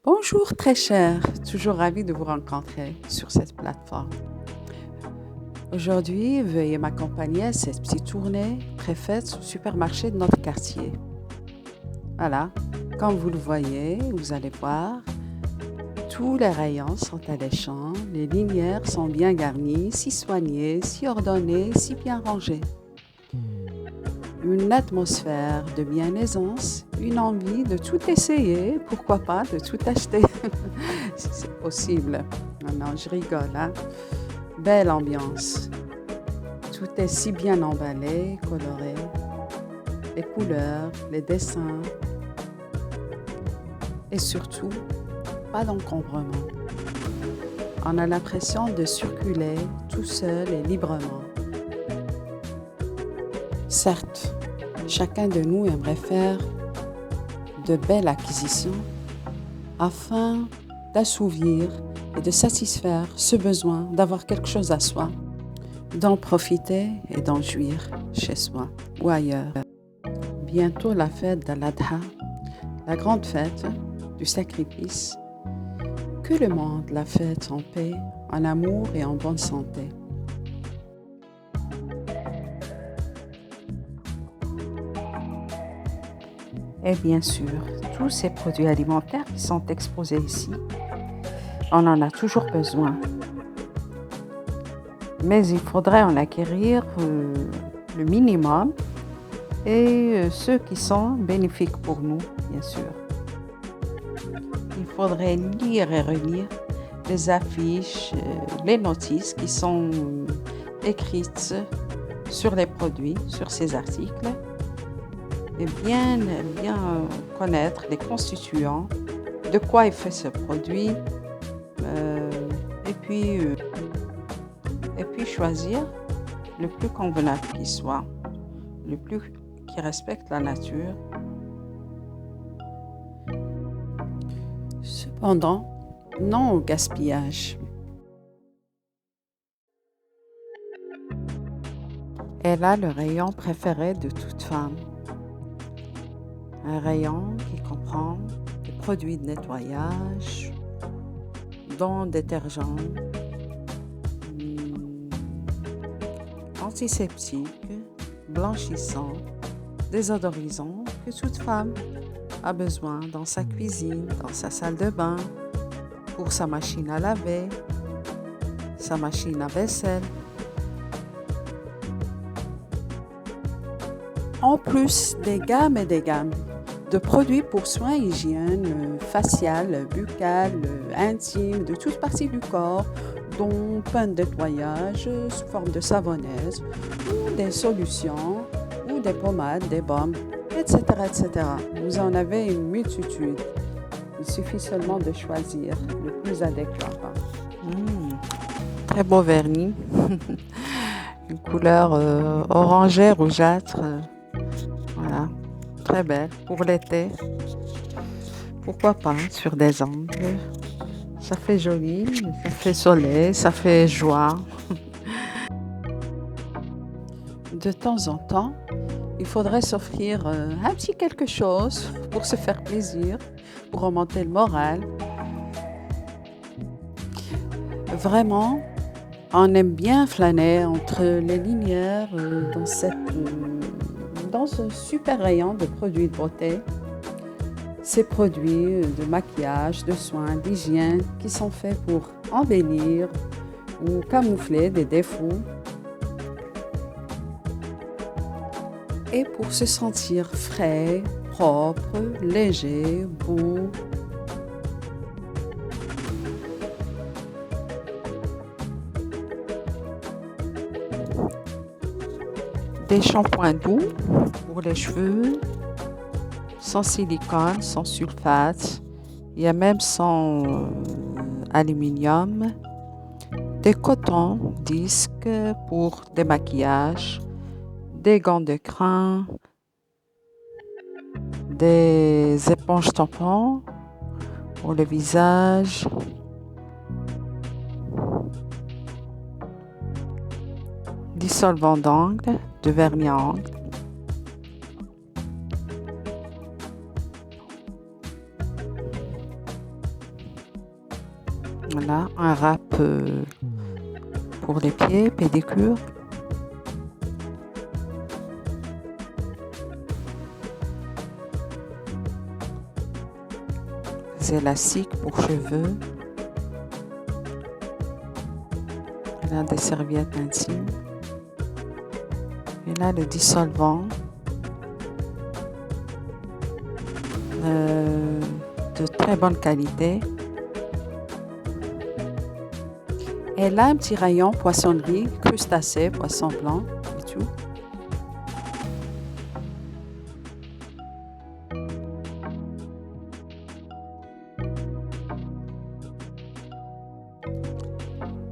Bonjour très cher, toujours ravi de vous rencontrer sur cette plateforme. Aujourd'hui, veuillez m'accompagner à cette petite tournée préfaite au supermarché de notre quartier. Voilà, comme vous le voyez, vous allez voir, tous les rayons sont alléchants, les linières sont bien garnies, si soignées, si ordonnées, si bien rangées. Une atmosphère de bien-aisance, une envie de tout essayer, pourquoi pas de tout acheter, si c'est possible. Non, je rigole, hein. Belle ambiance. Tout est si bien emballé, coloré. Les couleurs, les dessins. Et surtout, pas d'encombrement. On a l'impression de circuler tout seul et librement. Certes, chacun de nous aimerait faire de belles acquisitions afin d'assouvir et de satisfaire ce besoin d'avoir quelque chose à soi, d'en profiter et d'en jouir chez soi ou ailleurs. Bientôt la fête d'Al-Adha, la grande fête du sacrifice, que le monde la fête en paix, en amour et en bonne santé. Et bien sûr, tous ces produits alimentaires qui sont exposés ici, on en a toujours besoin. Mais il faudrait en acquérir le minimum et ceux qui sont bénéfiques pour nous, bien sûr. Il faudrait lire et relire les affiches, les notices qui sont écrites sur les produits, sur ces articles, et bien connaître les constituants, de quoi est fait ce produit, et puis choisir le plus convenable qui soit, le plus qui respecte la nature. Cependant, non au gaspillage. Et là, le rayon préféré de toute femme. Un rayon qui comprend des produits de nettoyage, dont détergents, antiseptiques, blanchissants, désodorisants que toute femme a besoin dans sa cuisine, dans sa salle de bain, pour sa machine à laver, sa machine à vaisselle. En plus des gammes et des gammes de produits pour soins hygiène facial, buccal, intime, de toutes parties du corps, dont pain de nettoyage sous forme de savonneuse, ou des solutions, ou des pommades, des baumes, etc., etc. Vous en avez une multitude. Il suffit seulement de choisir le plus adéquat. Très beau vernis. Une couleur orangée, rougeâtre. Voilà. Très belle pour l'été. Pourquoi pas sur des ongles. Ça fait joli, ça fait soleil, ça fait joie. De temps en temps, il faudrait s'offrir un petit quelque chose pour se faire plaisir, pour remonter le moral. Vraiment, on aime bien flâner entre les linières dans ce super rayon de produits de beauté. Ces produits de maquillage, de soins, d'hygiène qui sont faits pour embellir ou camoufler des défauts et pour se sentir frais, propre, léger, beau. Des shampoings doux pour les cheveux, sans silicone, sans sulfate, il y a même sans aluminium, des cotons disques pour des maquillages, des gants de crin, des éponges tampons pour le visage, dissolvant d'ongles, de vernis à ongles, Voilà, un râpe pour les pieds, pédicure. Des élastiques pour cheveux. Là, des serviettes intimes. Et là, le dissolvant de très bonne qualité. Et là, un petit rayon poissonnerie, crustacés, poisson blanc et tout.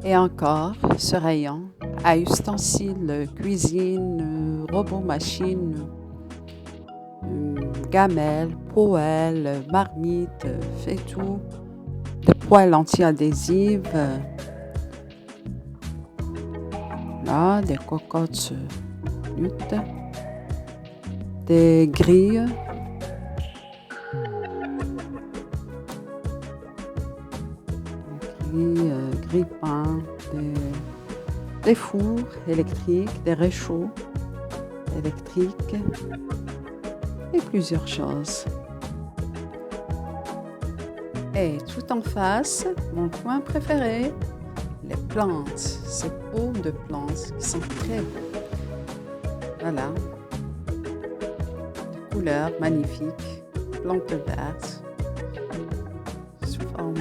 Et encore, ce rayon à ustensiles, cuisine, robot machine, gamelle, poêle, marmite, fait tout, des poêles anti-adhésives, là, des cocottes luttes, des grilles, grille-pain, des fours électriques, des réchauds électriques et plusieurs choses. Et tout en face, mon coin préféré, les plantes, ces pots de plantes qui sont très beaux. Voilà, des couleurs magnifiques, plantes vertes, sous forme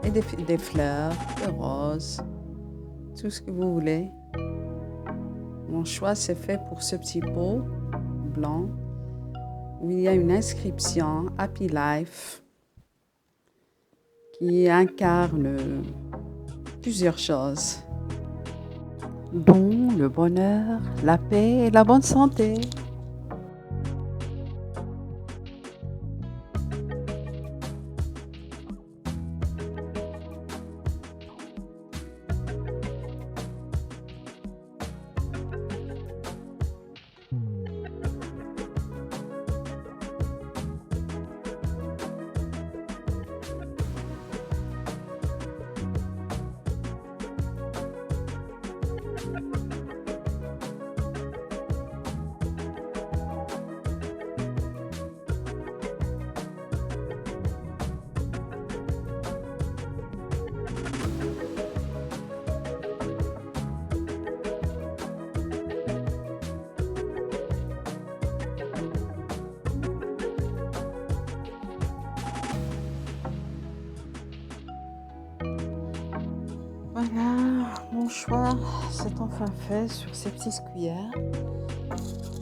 et des fleurs, des roses, tout ce que vous voulez. Mon choix s'est fait pour ce petit pot blanc où il y a une inscription Happy Life qui incarne plusieurs choses, dont le bonheur, la paix et la bonne santé. Voilà, mon choix s'est enfin fait sur ces petites cuillères.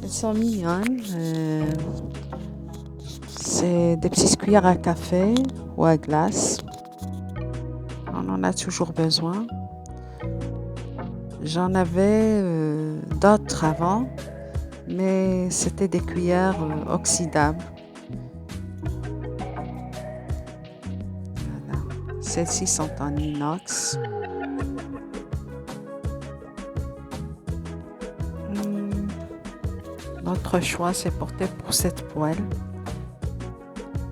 Elles sont mignonnes. C'est des petites cuillères à café ou à glace. On en a toujours besoin. J'en avais d'autres avant, mais c'était des cuillères oxydables. Voilà. Celles-ci sont en inox. Notre choix s'est porté pour cette poêle.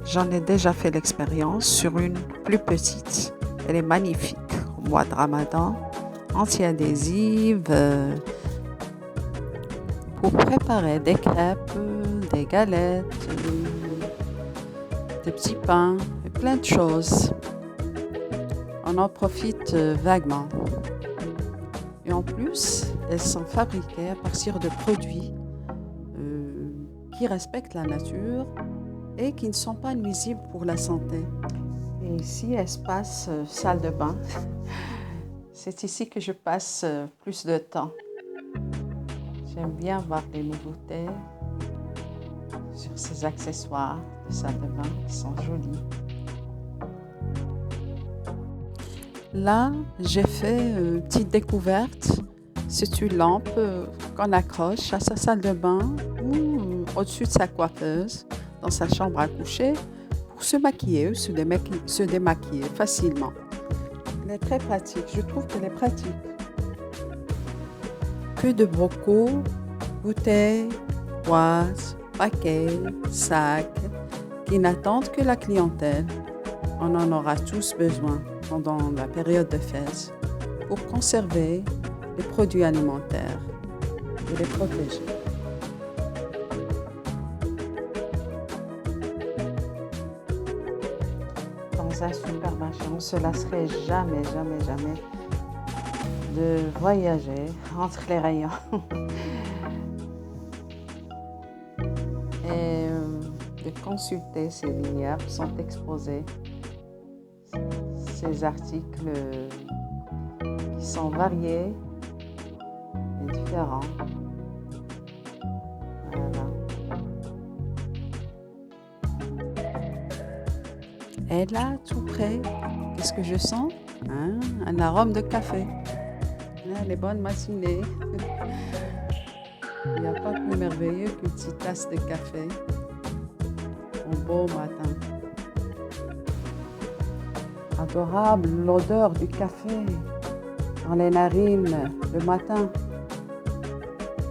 J'en ai déjà fait l'expérience sur une plus petite. Elle est magnifique. Au mois de Ramadan, anti-adhésive, pour préparer des crêpes, des galettes, des petits pains et plein de choses. On en profite vaguement. Et en plus, elles sont fabriquées à partir de produits qui respectent la nature et qui ne sont pas nuisibles pour la santé. Et ici, espace salle de bain. C'est ici que je passe plus de temps. J'aime bien voir les nouveautés sur ces accessoires de salle de bain qui sont jolis. Là, j'ai fait une petite découverte. C'est une lampe qu'on accroche à sa salle de bain ou au-dessus de sa coiffeuse, dans sa chambre à coucher, pour se maquiller ou se démaquiller facilement. Elle est très pratique, je trouve qu'elle est pratique. Que de bocaux, bouteilles, boîtes, paquets, sacs, qui n'attendent que la clientèle. On en aura tous besoin pendant la période de fête pour conserver les produits alimentaires et les protéger. Dans un supermarché, on ne se lasserait jamais de voyager entre les rayons et de consulter ces lignes où sont exposés ces articles qui sont variés et différents. Voilà. Et là, tout près, qu'est-ce que je sens? Un arôme de café. Les bonnes matinées. Il n'y a pas plus merveilleux qu'une petite tasse de café au beau matin. Adorable l'odeur du café dans les narines le matin.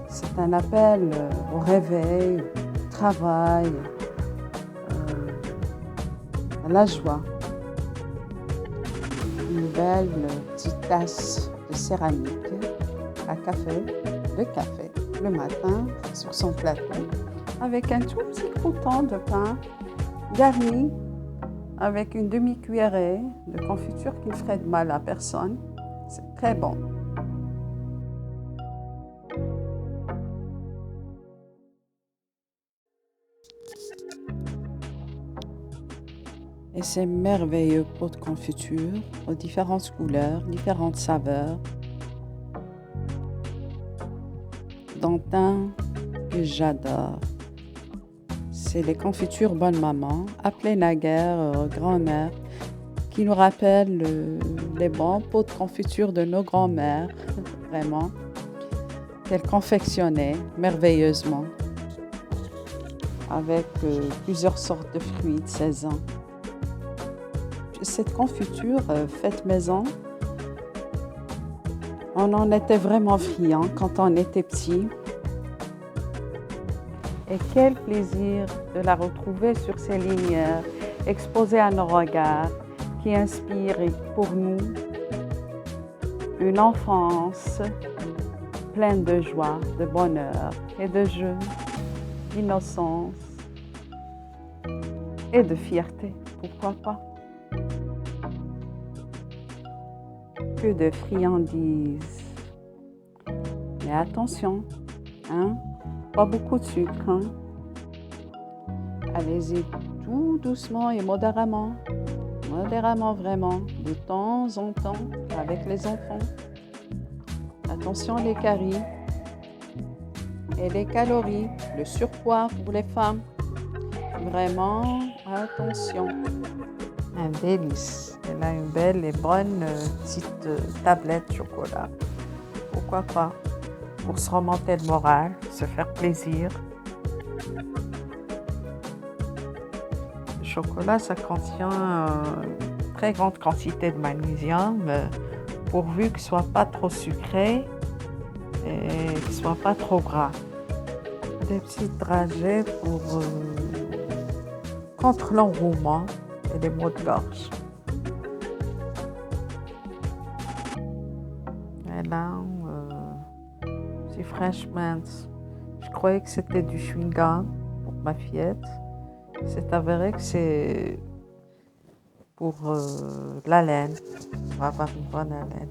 C'est un appel au réveil, au travail, à la joie. Une belle petite tasse de céramique à café, le matin sur son plateau, avec un tout petit crouton de pain garni avec une demi-cuillerée de confiture qui ne ferait de mal à personne. C'est très bon. Et ces merveilleux pots de confiture aux différentes couleurs, différentes saveurs, dont un que j'adore. C'est les confitures Bonne Maman, appelées naguère grand-mère, qui nous rappellent les bons pots de confiture de nos grands-mères, vraiment, qu'elles confectionnaient merveilleusement, avec plusieurs sortes de fruits de saison. Cette confiture faite maison, on en était vraiment friands quand on était petit. Et quel plaisir de la retrouver sur ces lignes exposées à nos regards, qui inspirent pour nous une enfance pleine de joie, de bonheur et de jeu, d'innocence et de fierté, pourquoi pas. Que de friandises. Mais attention, pas beaucoup de sucre. Allez-y tout doucement et modérément vraiment, de temps en temps avec les enfants. Attention les caries et les calories, le surpoids pour les femmes. Vraiment, attention. Un délice. Elle a une belle et bonne petite tablette chocolat. Pourquoi pas? Pour se remonter le moral, se faire plaisir. Le chocolat, ça contient une très grande quantité de magnésium, pourvu qu'il ne soit pas trop sucré et qu'il ne soit pas trop gras. Des petits dragées pour contre l'enrouement et les maux de gorge. Et là, petit French Mints. Je croyais que c'était du chewing-gum pour ma fillette. C'est avéré que c'est pour la laine. On va avoir une bonne haleine.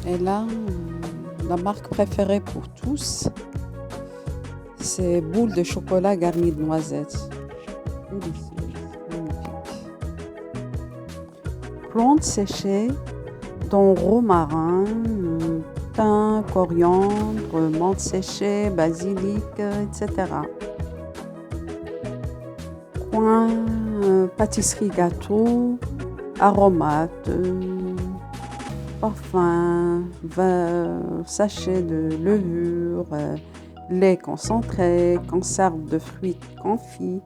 Et là, la marque préférée pour tous, c'est boules de chocolat garnies de noisettes. Délicieuse, magnifique. Plantes séchées, dont romarin, thym, coriandre, menthe séchée, basilic, etc. Coin, pâtisserie gâteau, aromates, parfum, sachet de levure, lait concentré, conserve de fruits confits.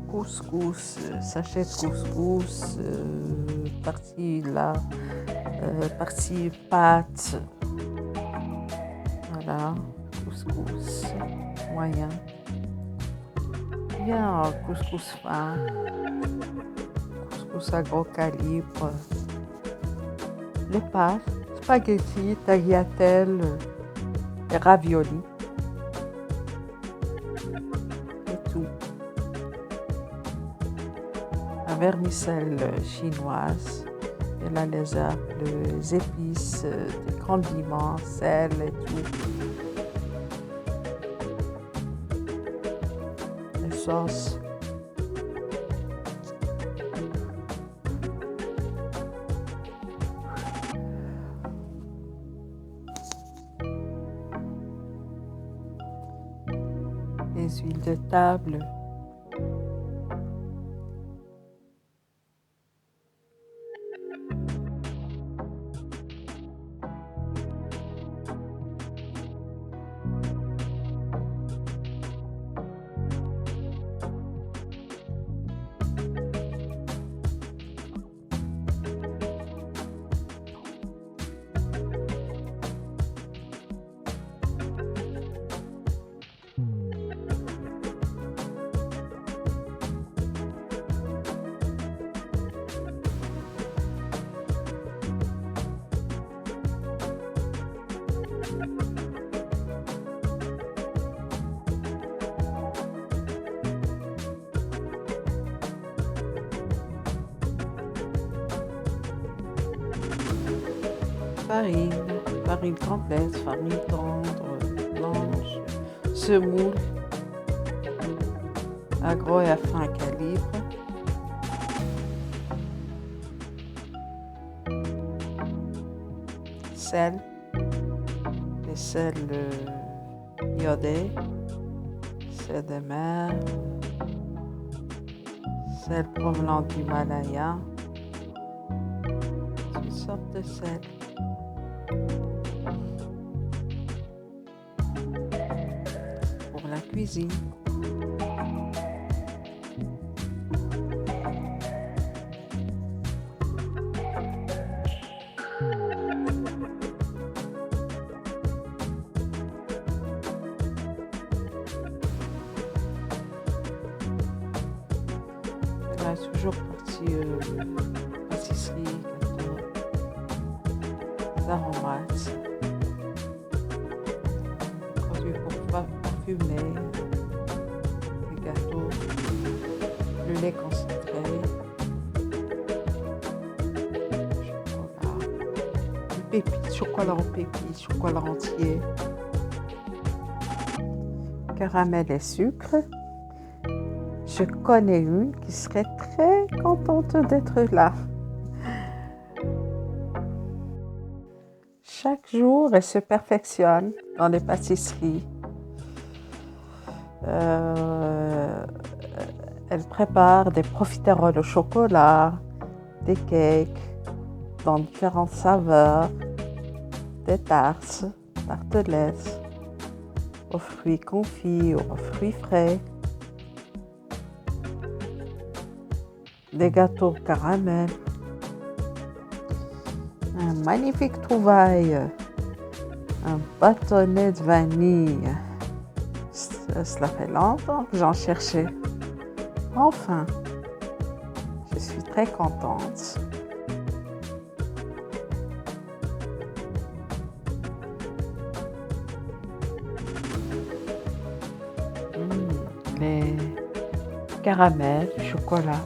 Couscous, sachet de couscous, partie là, partie pâte. Voilà, couscous moyen. Bien, couscous fin, couscous à gros calibre. Les pâtes, spaghetti, tagliatelle et raviolis. Et tout. La vermicelle chinoise. Et là, les herbes, les épices, des condiments, sel et tout. Les sauces. Les huiles de table. Farine complète, farine tendre, blanche, semoule, à gros et à fin calibre, sel, les sels iodés, sel de mer, sel provenant du Himalaya, toutes sortes de sel. Pour la cuisine. Là, toujours partie pâtisserie, gâteau, aromates, produits pour parfumer, les gâteaux, le lait concentré, chocolat, les pépites, chocolat en pépites, chocolat entier, caramel et sucre. Je connais une qui serait très contente d'être là. Chaque jour, elle se perfectionne dans les pâtisseries. Elle prépare des profiteroles au chocolat, des cakes dans différentes saveurs, des tartes, tartelettes, aux fruits confits, aux fruits frais, des gâteaux au caramel. Un magnifique trouvaille, un bâtonnet de vanille. Cela fait longtemps que j'en cherchais. Enfin, je suis très contente. Les caramels, du chocolat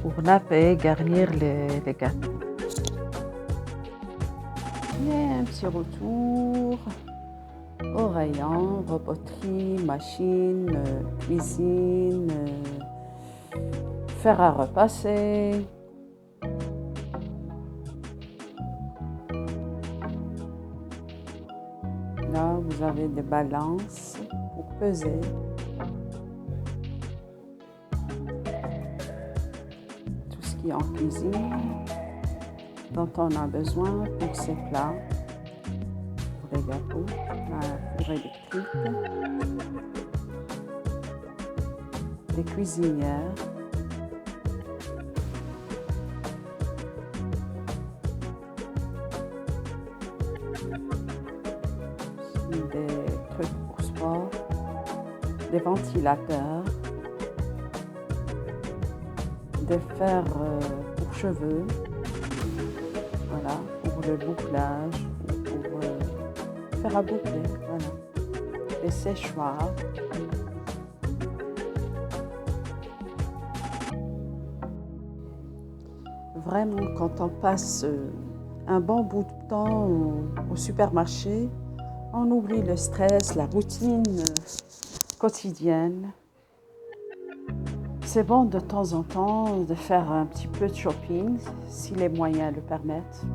pour napper et garnir les gâteaux. Et un petit retour au rayon, roboterie, machine, cuisine, fer à repasser. Là, vous avez des balances pour peser. Tout ce qui est en cuisine, dont on a besoin pour ces plats, pour les gâteaux, la four électrique, les cuisinières, des trucs pour sport, des ventilateurs, des fers pour cheveux, voilà, pour le bouclage, pour faire à boucler, voilà, des séchoirs. Vraiment, quand on passe un bon bout de temps au supermarché, on oublie le stress, la routine quotidienne. C'est bon de temps en temps de faire un petit peu de shopping, si les moyens le permettent.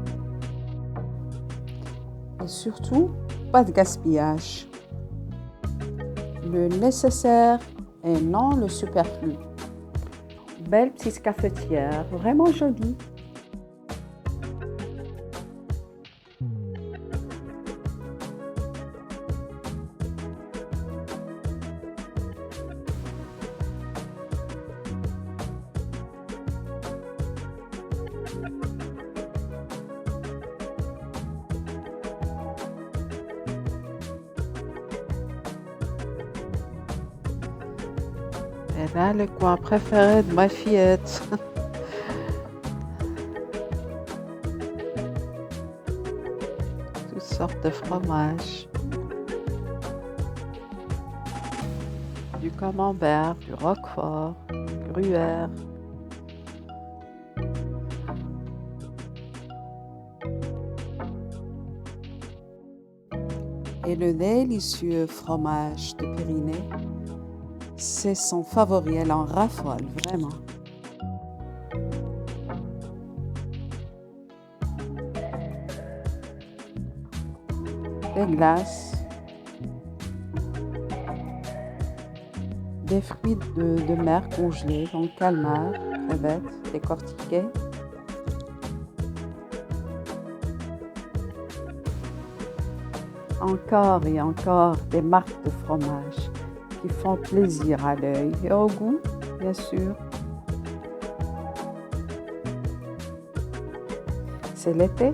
Et surtout, pas de gaspillage. Le nécessaire et non le superflu. Belle petite cafetière, vraiment jolie. Et là, le coin préféré de ma fillette. Toutes sortes de fromages. Du camembert, du roquefort, du gruyère. Et le délicieux fromage de Pyrénées, c'est son favori, elle en raffole vraiment. Des glaces, des fruits de mer congelés, donc calmars, crevettes, décortiquées. Encore et encore des marques de fromage qui font plaisir à l'œil et au goût, bien sûr. C'est l'été,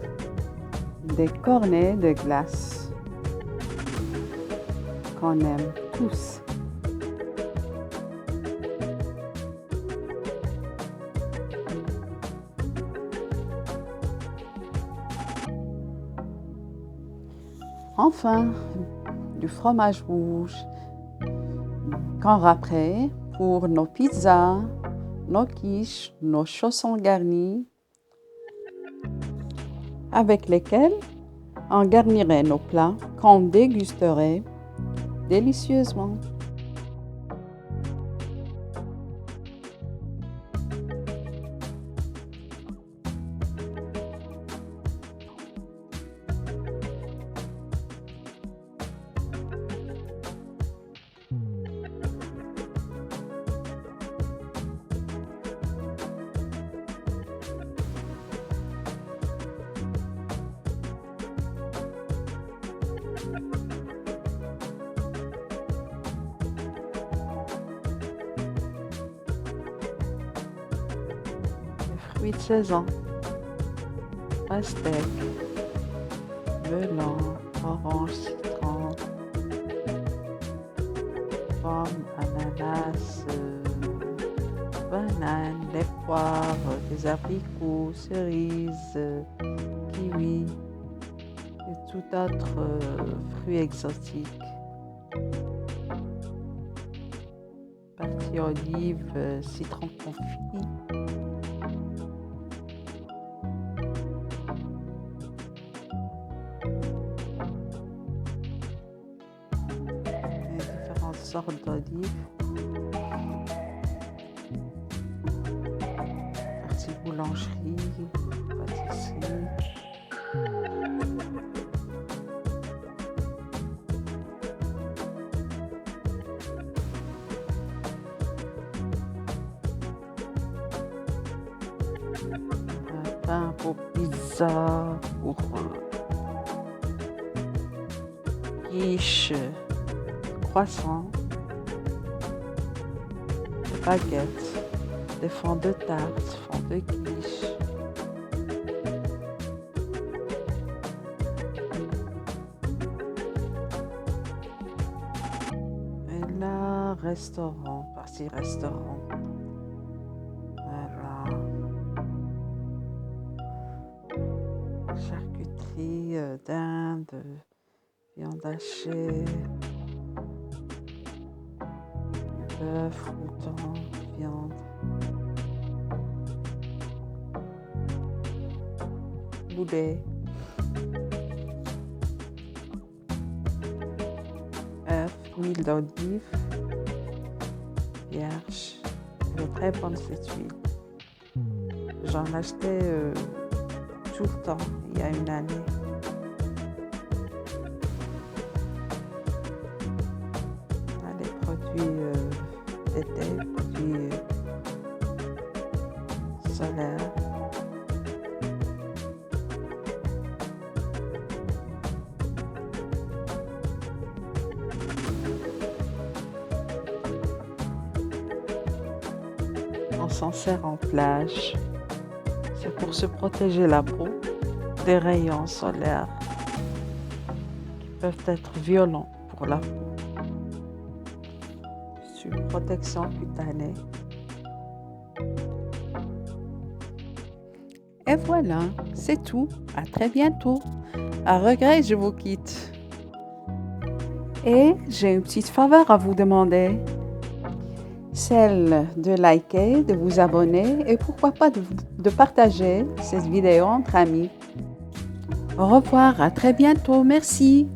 des cornets de glace qu'on aime tous. Enfin, du fromage rouge qu'on râperait pour nos pizzas, nos quiches, nos chaussons garnis, avec lesquels on garnirait nos plats qu'on dégusterait délicieusement. Fruits de saison, pastèque, melon, orange, citron, pomme, ananas, banane, des poires, des abricots, cerises, kiwis et tout autre fruits exotiques. Partie olive, citron confit. Sortes d'olives, partie boulangerie, pâtisserie, pain pour pizza, pour quiche, croissant, des baguettes, des fonds de tarte, fonds de quiche. Et là, restaurant, partie restaurant. Voilà. Charcuterie, dinde, viande hachée, bœuf, mouton, viande. Boulet, œuf, huile d'olive, vierge, de très bonne cette huile. J'en achetais tout le temps, il y a une année. Là, les produits d'été, produits solaires. On s'en sert en plage. C'est pour se protéger la peau des rayons solaires qui peuvent être violents pour la peau. C'est une protection cutanée. Et voilà, c'est tout. À très bientôt. À regret, je vous quitte. Et j'ai une petite faveur à vous demander. Celle de liker, de vous abonner et pourquoi pas de partager cette vidéo entre amis. Au revoir, à très bientôt, merci.